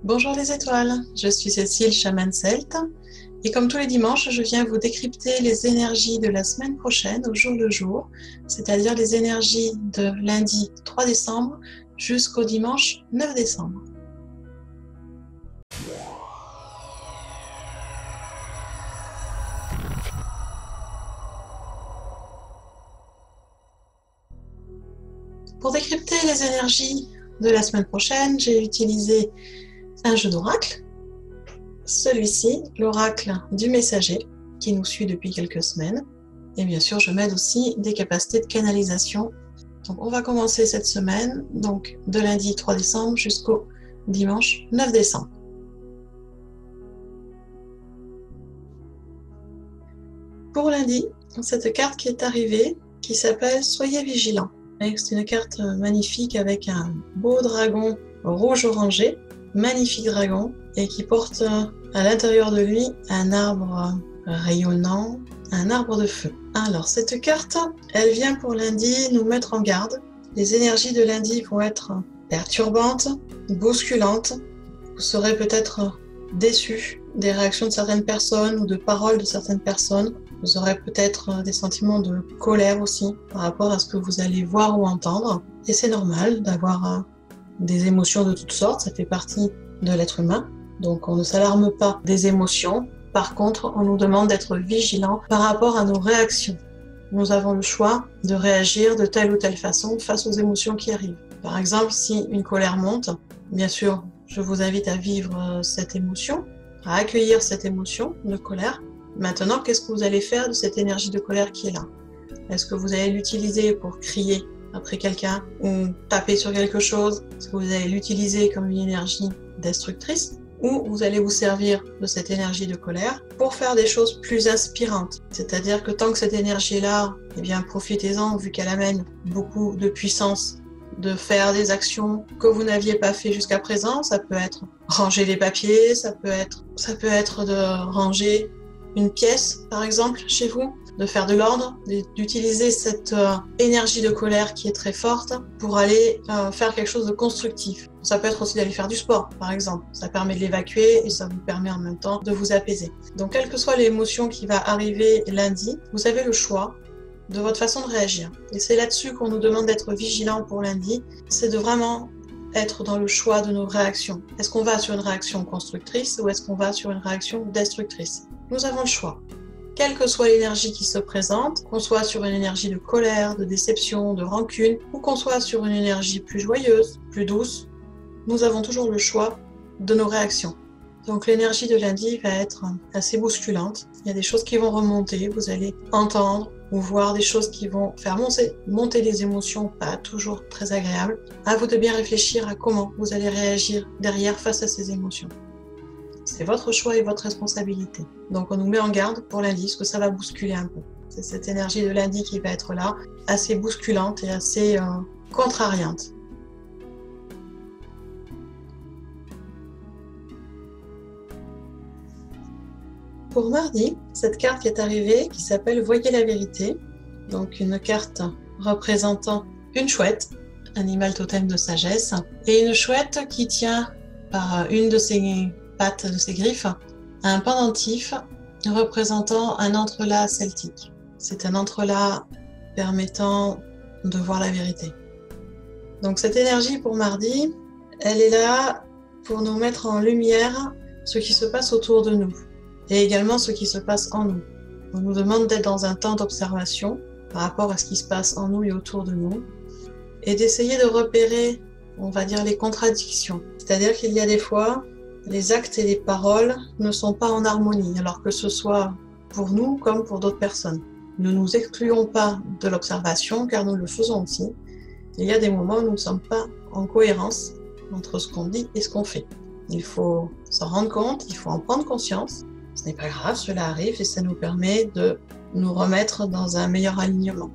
Bonjour les étoiles, je suis Cécile, chamane celte, et comme tous les dimanches, je viens vous décrypter les énergies de la semaine prochaine au jour le jour, c'est-à-dire les énergies de lundi 3 décembre jusqu'au dimanche 9 décembre. Pour décrypter les énergies de la semaine prochaine, j'ai utilisé un jeu d'oracle. Celui-ci, l'oracle du messager, qui nous suit depuis quelques semaines. Et bien sûr, je m'aide aussi des capacités de canalisation. Donc, on va commencer cette semaine, donc de lundi 3 décembre jusqu'au dimanche 9 décembre. Pour lundi, cette carte qui est arrivée, qui s'appelle « Soyez vigilants ». C'est une carte magnifique avec un beau dragon rouge-orangé, magnifique dragon, et qui porte à l'intérieur de lui un arbre rayonnant, un arbre de feu. Alors cette carte, elle vient pour lundi nous mettre en garde. Les énergies de lundi vont être perturbantes, bousculantes. Vous serez peut-être déçus des réactions de certaines personnes ou de paroles de certaines personnes. Vous aurez peut-être des sentiments de colère aussi par rapport à ce que vous allez voir ou entendre. Et c'est normal d'avoir des émotions de toutes sortes, ça fait partie de l'être humain. Donc on ne s'alarme pas des émotions. Par contre, on nous demande d'être vigilants par rapport à nos réactions. Nous avons le choix de réagir de telle ou telle façon face aux émotions qui arrivent. Par exemple, si une colère monte, bien sûr, je vous invite à vivre cette émotion, à accueillir cette émotion de colère. Maintenant, qu'est-ce que vous allez faire de cette énergie de colère qui est là? Est-ce que vous allez l'utiliser pour crier après quelqu'un ou taper sur quelque chose? Est-ce que vous allez l'utiliser comme une énergie destructrice? Ou vous allez vous servir de cette énergie de colère pour faire des choses plus inspirantes? C'est-à-dire que tant que cette énergie est là, eh bien profitez-en vu qu'elle amène beaucoup de puissance de faire des actions que vous n'aviez pas fait jusqu'à présent. Ça peut être ranger les papiers, ça peut être de ranger une pièce, par exemple, chez vous, de faire de l'ordre, d'utiliser cette énergie de colère qui est très forte pour aller faire quelque chose de constructif. Ça peut être aussi d'aller faire du sport, par exemple. Ça permet de l'évacuer et ça vous permet en même temps de vous apaiser. Donc, quelle que soit l'émotion qui va arriver lundi, vous avez le choix de votre façon de réagir. Et c'est là-dessus qu'on nous demande d'être vigilant pour lundi, c'est de vraiment être dans le choix de nos réactions. Est-ce qu'on va sur une réaction constructrice ou est-ce qu'on va sur une réaction destructrice? Nous avons le choix. Quelle que soit l'énergie qui se présente, qu'on soit sur une énergie de colère, de déception, de rancune, ou qu'on soit sur une énergie plus joyeuse, plus douce, nous avons toujours le choix de nos réactions. Donc l'énergie de lundi va être assez bousculante. Il y a des choses qui vont remonter, vous allez entendre ou voir des choses qui vont faire monter les émotions, pas toujours très agréables. À vous de bien réfléchir à comment vous allez réagir derrière face à ces émotions. C'est votre choix et votre responsabilité. Donc on nous met en garde pour lundi, parce que ça va bousculer un peu. C'est cette énergie de lundi qui va être là, assez bousculante et assez contrariante. Pour mardi, cette carte qui est arrivée, qui s'appelle « Voyez la vérité », donc une carte représentant une chouette, animal totem de sagesse, et une chouette qui tient par une de ses pattes, de ses griffes, un pendentif représentant un entrelac celtique. C'est un entrelac permettant de voir la vérité. Donc cette énergie pour mardi, elle est là pour nous mettre en lumière ce qui se passe autour de nous et également ce qui se passe en nous. On nous demande d'être dans un temps d'observation par rapport à ce qui se passe en nous et autour de nous et d'essayer de repérer, on va dire, les contradictions. C'est-à-dire qu'il y a des fois, les actes et les paroles ne sont pas en harmonie, alors que ce soit pour nous comme pour d'autres personnes. Ne nous excluons pas de l'observation, car nous le faisons aussi. Il y a des moments où nous ne sommes pas en cohérence entre ce qu'on dit et ce qu'on fait. Il faut s'en rendre compte, il faut en prendre conscience. Ce n'est pas grave, cela arrive et ça nous permet de nous remettre dans un meilleur alignement.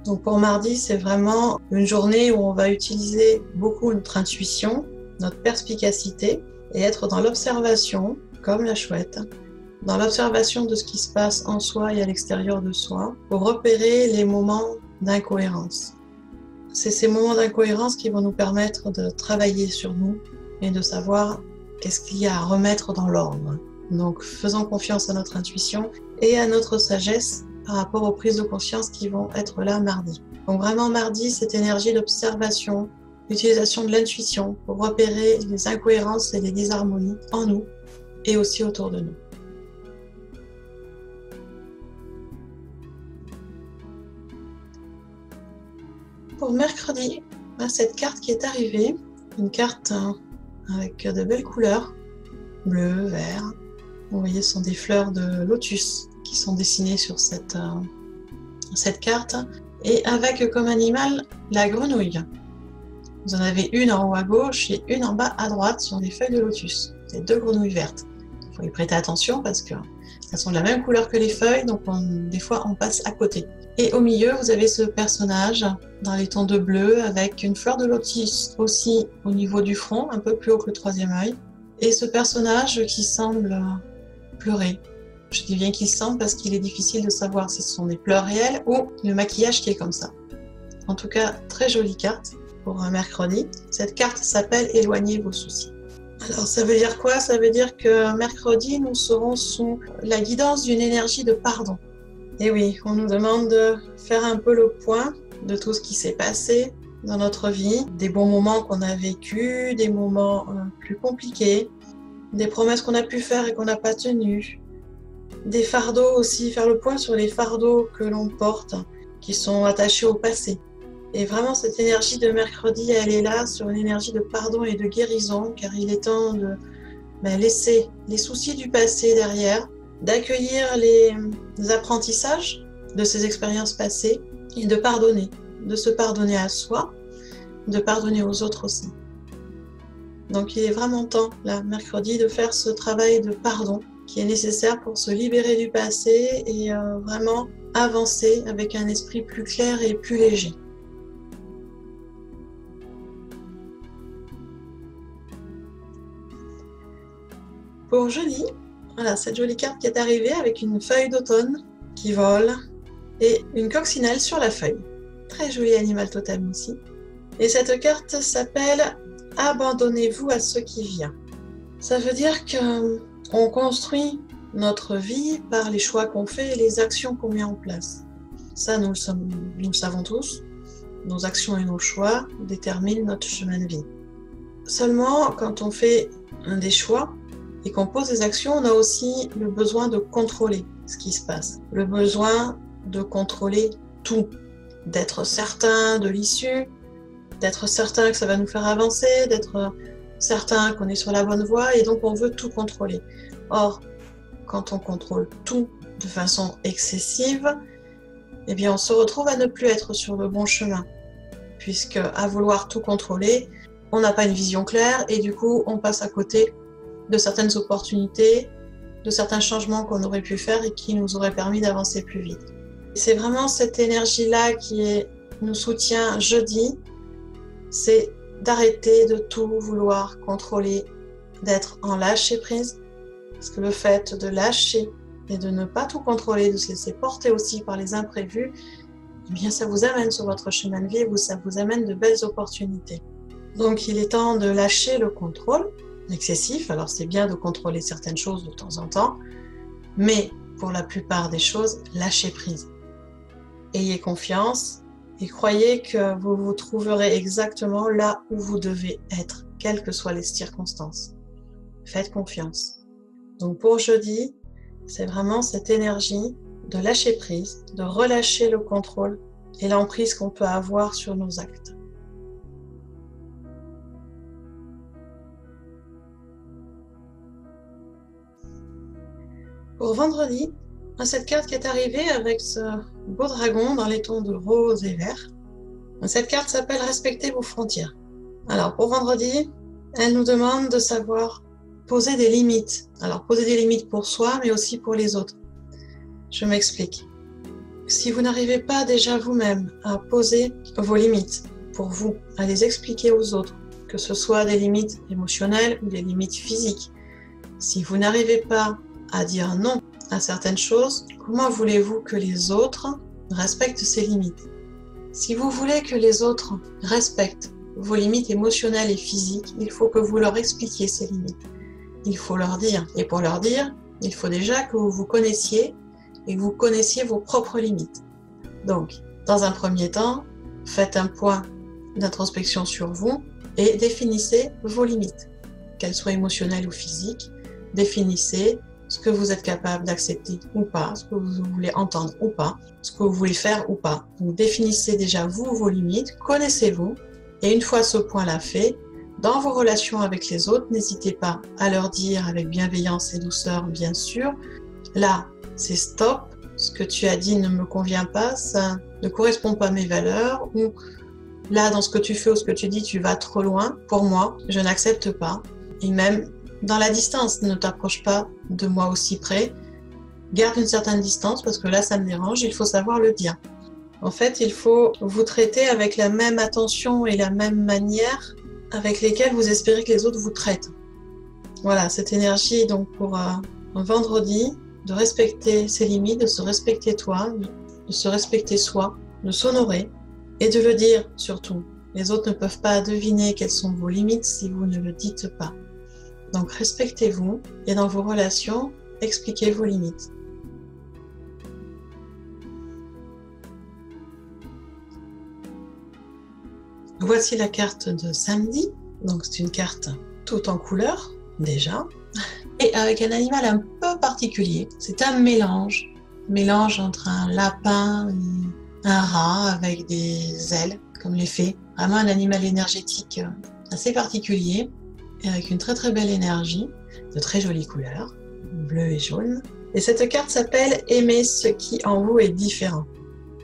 Donc pour mardi, c'est vraiment une journée où on va utiliser beaucoup notre intuition, notre perspicacité et être dans l'observation, comme la chouette, dans l'observation de ce qui se passe en soi et à l'extérieur de soi, pour repérer les moments d'incohérence. C'est ces moments d'incohérence qui vont nous permettre de travailler sur nous et de savoir qu'est-ce qu'il y a à remettre dans l'ordre. Donc faisons confiance à notre intuition et à notre sagesse par rapport aux prises de conscience qui vont être là mardi. Donc vraiment mardi, cette énergie d'observation, l'utilisation de l'intuition pour repérer les incohérences et les disharmonies en nous et aussi autour de nous. Pour mercredi, on a cette carte qui est arrivée, une carte avec de belles couleurs, bleu, vert. Vous voyez, ce sont des fleurs de lotus qui sont dessinées sur cette carte, et avec comme animal la grenouille. Vous en avez une en haut à gauche et une en bas à droite sur des feuilles de lotus. C'est 2 grenouilles vertes. Il faut y prêter attention parce qu'elles sont de la même couleur que les feuilles, donc des fois on passe à côté. Et au milieu, vous avez ce personnage dans les tons de bleu avec une fleur de lotus aussi au niveau du front, un peu plus haut que le 3e œil. Et ce personnage qui semble pleurer. Je dis bien qu'il semble parce qu'il est difficile de savoir si ce sont des pleurs réels ou le maquillage qui est comme ça. En tout cas, très jolie carte pour un mercredi. Cette carte s'appelle « Éloignez vos soucis ». Alors ça veut dire quoi? Ça veut dire que mercredi, nous serons sous la guidance d'une énergie de pardon. Et oui, on nous demande de faire un peu le point de tout ce qui s'est passé dans notre vie, des bons moments qu'on a vécus, des moments plus compliqués, des promesses qu'on a pu faire et qu'on n'a pas tenues, des fardeaux aussi, faire le point sur les fardeaux que l'on porte, qui sont attachés au passé. Et vraiment, cette énergie de mercredi, elle est là sur une énergie de pardon et de guérison, car il est temps de laisser les soucis du passé derrière, d'accueillir les apprentissages de ces expériences passées et de pardonner, de se pardonner à soi, de pardonner aux autres aussi. Donc il est vraiment temps, là, mercredi, de faire ce travail de pardon qui est nécessaire pour se libérer du passé et vraiment avancer avec un esprit plus clair et plus léger. Pour jeudi, voilà cette jolie carte qui est arrivée avec une feuille d'automne qui vole et une coccinelle sur la feuille. Très joli animal totem aussi. Et cette carte s'appelle « Abandonnez-vous à ce qui vient ». Ça veut dire qu'on construit notre vie par les choix qu'on fait et les actions qu'on met en place. Ça, nous le savons tous. Nos actions et nos choix déterminent notre chemin de vie. Seulement, quand on fait des choix et qu'on pose des actions, on a aussi le besoin de contrôler ce qui se passe. Le besoin de contrôler tout. D'être certain de l'issue, d'être certain que ça va nous faire avancer, d'être certain qu'on est sur la bonne voie, et donc on veut tout contrôler. Or, quand on contrôle tout de façon excessive, eh bien on se retrouve à ne plus être sur le bon chemin, puisque à vouloir tout contrôler, on n'a pas une vision claire et du coup on passe à côté de certaines opportunités, de certains changements qu'on aurait pu faire et qui nous auraient permis d'avancer plus vite. C'est vraiment cette énergie-là qui nous soutient jeudi, c'est d'arrêter de tout vouloir contrôler, d'être en lâcher-prise, parce que le fait de lâcher et de ne pas tout contrôler, de se laisser porter aussi par les imprévus, eh bien ça vous amène sur votre chemin de vie et ça vous amène de belles opportunités. Donc il est temps de lâcher le contrôle excessif. Alors c'est bien de contrôler certaines choses de temps en temps, mais pour la plupart des choses, lâchez prise. Ayez confiance et croyez que vous vous trouverez exactement là où vous devez être, quelles que soient les circonstances. Faites confiance. Donc pour jeudi, c'est vraiment cette énergie de lâcher prise, de relâcher le contrôle et l'emprise qu'on peut avoir sur nos actes. Pour vendredi, cette carte qui est arrivée avec ce beau dragon dans les tons de rose et vert. Cette carte s'appelle « Respectez vos frontières ». Alors pour vendredi, elle nous demande de savoir poser des limites. Alors poser des limites pour soi, mais aussi pour les autres. Je m'explique. Si vous n'arrivez pas déjà vous-même à poser vos limites pour vous, à les expliquer aux autres, que ce soit des limites émotionnelles ou des limites physiques, si vous n'arrivez pas à dire non à certaines choses, comment voulez-vous que les autres respectent ces limites? Si vous voulez que les autres respectent vos limites émotionnelles et physiques, il faut que vous leur expliquiez ces limites. il faut leur dire. Et pour leur dire, il faut déjà que vous vous connaissiez et que vous connaissiez vos propres limites. Donc, dans un premier temps, faites un point d'introspection sur vous et définissez vos limites, qu'elles soient émotionnelles ou physiques. Définissez ce que vous êtes capable d'accepter ou pas, ce que vous voulez entendre ou pas, ce que vous voulez faire ou pas. Donc, définissez déjà vous vos limites, connaissez-vous, et une fois ce point-là fait, dans vos relations avec les autres, n'hésitez pas à leur dire avec bienveillance et douceur, bien sûr, là, c'est stop, ce que tu as dit ne me convient pas, ça ne correspond pas à mes valeurs, ou là, dans ce que tu fais ou ce que tu dis, tu vas trop loin, pour moi, je n'accepte pas. Et même dans la distance, ne t'approche pas de moi aussi près, garde une certaine distance, parce que là, ça me dérange, il faut savoir le dire. En fait, il faut vous traiter avec la même attention et la même manière avec lesquelles vous espérez que les autres vous traitent. Voilà, cette énergie, donc pour un vendredi, de respecter ses limites, de se respecter toi, de se respecter soi, de s'honorer et de le dire surtout. Les autres ne peuvent pas deviner quelles sont vos limites si vous ne le dites pas. Donc respectez-vous et dans vos relations, expliquez vos limites. Voici la carte de samedi. Donc c'est une carte toute en couleurs déjà et avec un animal un peu particulier. C'est un mélange entre un lapin et un rat avec des ailes comme les fées. Vraiment un animal énergétique assez particulier et avec une très très belle énergie, de très jolies couleurs, bleu et jaune. Et cette carte s'appelle « Aimer ce qui en vous est différent ».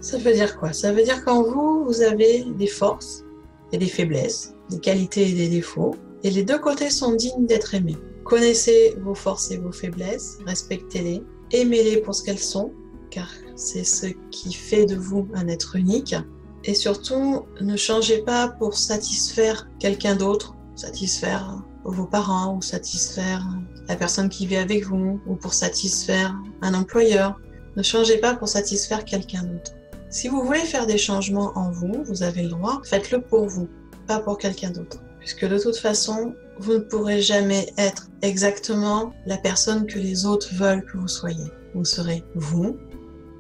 Ça veut dire quoi? Ça veut dire qu'en vous, vous avez des forces et des faiblesses, des qualités et des défauts, et les deux côtés sont dignes d'être aimés. Connaissez vos forces et vos faiblesses, respectez-les, aimez-les pour ce qu'elles sont, car c'est ce qui fait de vous un être unique. Et surtout, ne changez pas pour satisfaire quelqu'un d'autre, satisfaire vos parents ou satisfaire la personne qui vit avec vous ou pour satisfaire un employeur. Ne changez pas pour satisfaire quelqu'un d'autre. Si vous voulez faire des changements en vous, vous avez le droit, faites-le pour vous, pas pour quelqu'un d'autre. Puisque de toute façon, vous ne pourrez jamais être exactement la personne que les autres veulent que vous soyez. Vous serez vous,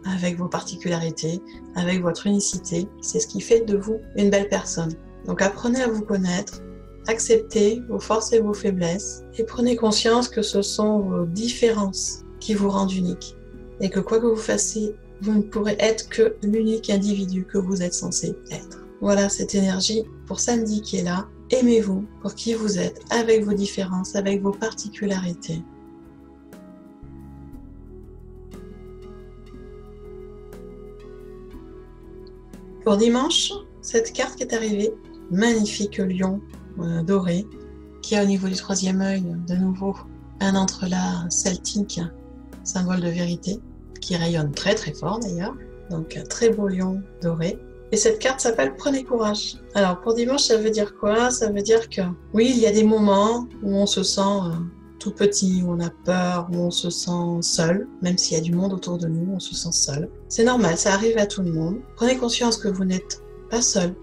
avec vos particularités, avec votre unicité. C'est ce qui fait de vous une belle personne. Donc apprenez à vous connaître, acceptez vos forces et vos faiblesses et prenez conscience que ce sont vos différences qui vous rendent unique. Et que quoi que vous fassiez, vous ne pourrez être que l'unique individu que vous êtes censé être. Voilà cette énergie pour samedi qui est là. Aimez-vous pour qui vous êtes, avec vos différences, avec vos particularités. Pour dimanche, cette carte qui est arrivée, magnifique lion doré, qui a au niveau du troisième œil, de nouveau, un entrelacs celtique, symbole de vérité, qui rayonne très très fort d'ailleurs. Donc un très beau lion doré. Et cette carte s'appelle Prenez courage. Alors pour dimanche, ça veut dire quoi? Ça veut dire que oui, il y a des moments où on se sent tout petit, où on a peur, où on se sent seul, même s'il y a du monde autour de nous, on se sent seul. C'est normal, ça arrive à tout le monde. Prenez conscience que vous n'êtes pas seul.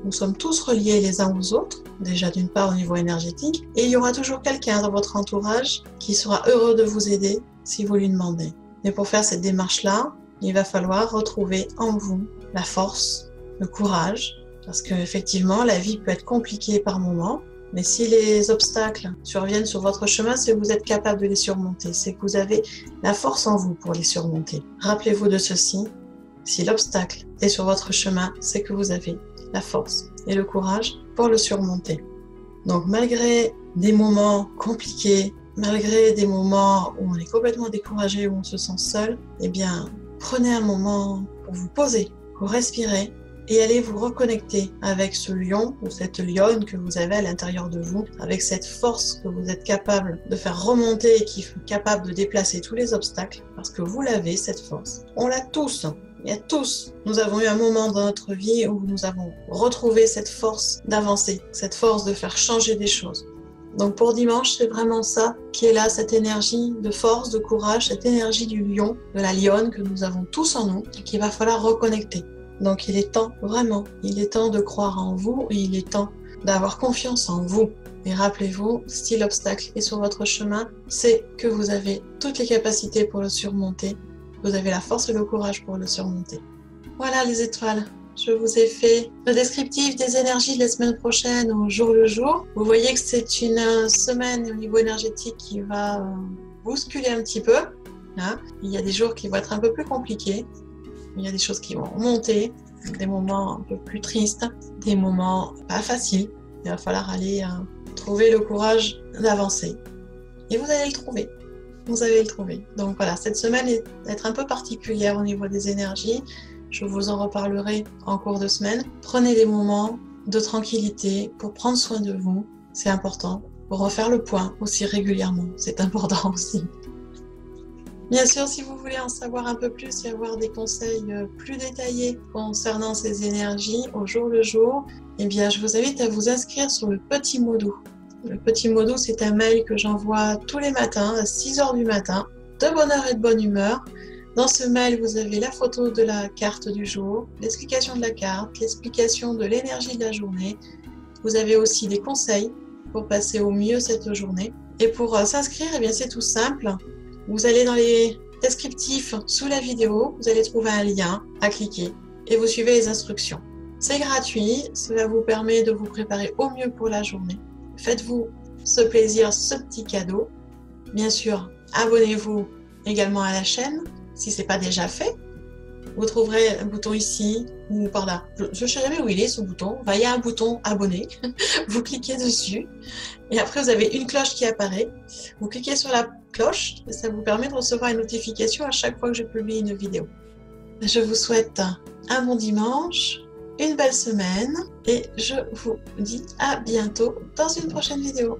Nous sommes tous reliés les uns aux autres, déjà d'une part au niveau énergétique, et il y aura toujours quelqu'un dans votre entourage qui sera heureux de vous aider si vous lui demandez. Mais pour faire cette démarche-là, il va falloir retrouver en vous la force, le courage, parce qu'effectivement, la vie peut être compliquée par moments, mais si les obstacles surviennent sur votre chemin, c'est que vous êtes capable de les surmonter, c'est que vous avez la force en vous pour les surmonter. Rappelez-vous de ceci, si l'obstacle est sur votre chemin, c'est que vous avez la force et le courage pour le surmonter. Donc malgré des moments compliqués, malgré des moments où on est complètement découragé, où on se sent seul, eh bien, prenez un moment pour vous poser, pour respirer et allez vous reconnecter avec ce lion ou cette lionne que vous avez à l'intérieur de vous, avec cette force que vous êtes capable de faire remonter et qui est capable de déplacer tous les obstacles, parce que vous l'avez, cette force. On l'a tous. Il y a tous. Nous avons eu un moment dans notre vie où nous avons retrouvé cette force d'avancer, cette force de faire changer des choses. Donc pour dimanche, c'est vraiment ça qui est là, cette énergie de force, de courage, cette énergie du lion, de la lionne que nous avons tous en nous et qu'il va falloir reconnecter. Donc il est temps, vraiment, il est temps de croire en vous et il est temps d'avoir confiance en vous. Et rappelez-vous, si l'obstacle est sur votre chemin, c'est que vous avez toutes les capacités pour le surmonter. Vous avez la force et le courage pour le surmonter. Voilà les étoiles. Je vous ai fait le descriptif des énergies de la semaine prochaine au jour le jour. Vous voyez que c'est une semaine au niveau énergétique qui va bousculer un petit peu. Hein. Il y a des jours qui vont être un peu plus compliqués. Il y a des choses qui vont remonter, des moments un peu plus tristes, des moments pas faciles. Il va falloir aller trouver le courage d'avancer. Et vous allez le trouver. Vous allez le trouver. Donc voilà, cette semaine va être un peu particulière au niveau des énergies. Je vous en reparlerai en cours de semaine. Prenez des moments de tranquillité pour prendre soin de vous. C'est important. Pour refaire le point aussi régulièrement. C'est important aussi. Bien sûr, si vous voulez en savoir un peu plus et avoir des conseils plus détaillés concernant ces énergies au jour le jour, eh bien, je vous invite à vous inscrire sur le Petit Mot Doux. Le Petit Mot Doux, c'est un mail que j'envoie tous les matins à 6 h du matin, de bonne heure et de bonne humeur. Dans ce mail, vous avez la photo de la carte du jour, l'explication de la carte, l'explication de l'énergie de la journée. Vous avez aussi des conseils pour passer au mieux cette journée. Et pour s'inscrire, eh bien, c'est tout simple. Vous allez dans les descriptifs sous la vidéo, vous allez trouver un lien à cliquer et vous suivez les instructions. C'est gratuit, cela vous permet de vous préparer au mieux pour la journée. Faites-vous ce plaisir, ce petit cadeau. Bien sûr, abonnez-vous également à la chaîne si ce n'est pas déjà fait. Vous trouverez un bouton ici ou par là. Je ne sais jamais où il est ce bouton. Il y a un bouton abonné. Vous cliquez dessus et après vous avez une cloche qui apparaît. Vous cliquez sur la cloche et ça vous permet de recevoir une notification à chaque fois que je publie une vidéo. Je vous souhaite un bon dimanche, une belle semaine et je vous dis à bientôt dans une prochaine vidéo.